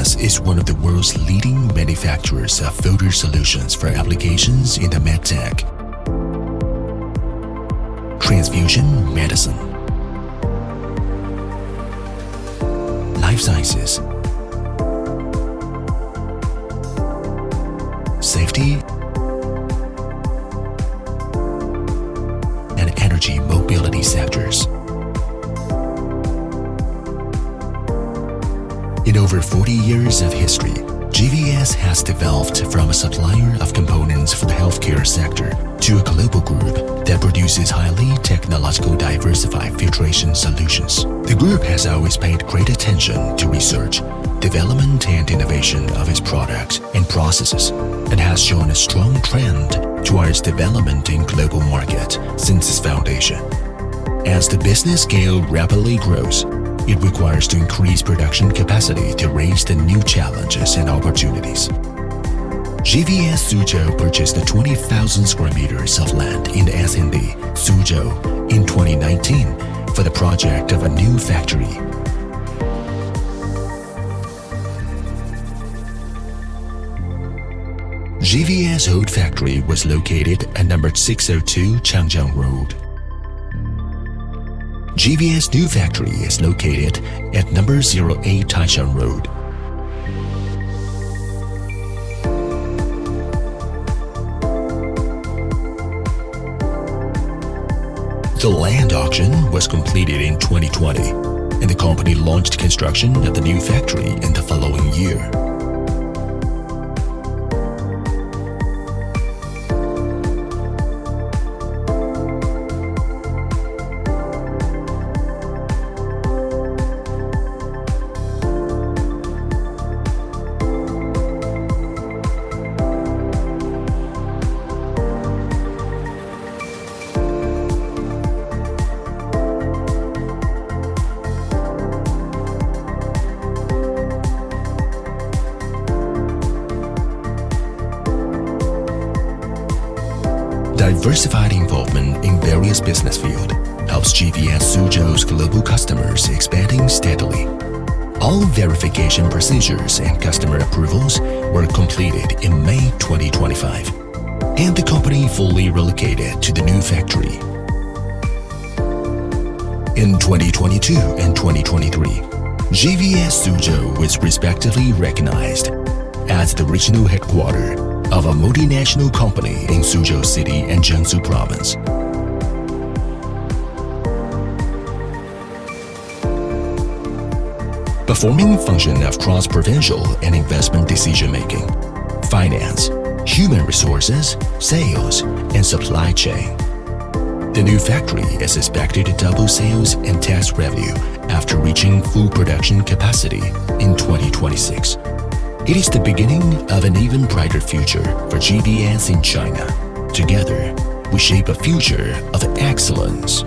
GVS is one of the world's leading manufacturers of filter solutions for applications in the medtech, transfusion medicine, life sciences, safety, and energy mobility sectors. In over 40 years of history, GVS has developed from a supplier of components for the healthcare sector to a global group that produces highly technological diversified filtration solutions. The group has always paid great attention to research, development and innovation of its products and processes, and has shown a strong trend towards development in global market since its foundation. As the business scale rapidly grows, it requires to increase production capacity to raise the new challenges and opportunities. GVS Suzhou purchased 20,000 square meters of land in the S&D, Suzhou, in 2019 for the project of a new factory. GVS old factory was located at number 602 Changjiang Road. GVS new factory is located at number 08 Taishan Road. The land auction was completed in 2020, and the company launched construction of the new factory in the following year. Diversified involvement in various business fields helps GVS Suzhou's global customers expanding steadily. All verification procedures and customer approvals were completed in May 2025, and the company fully relocated to the new factory. In 2022 and 2023, GVS Suzhou was respectively recognized as the regional headquarters of a multinational company in Suzhou City and Jiangsu Province. Performing function of cross-provincial and investment decision-making, finance, human resources, sales, and supply chain. The new factory is expected to double sales and tax revenue after reaching full production capacity in 2026. It is the beginning of an even brighter future for GVS in China. Together, we shape a future of excellence.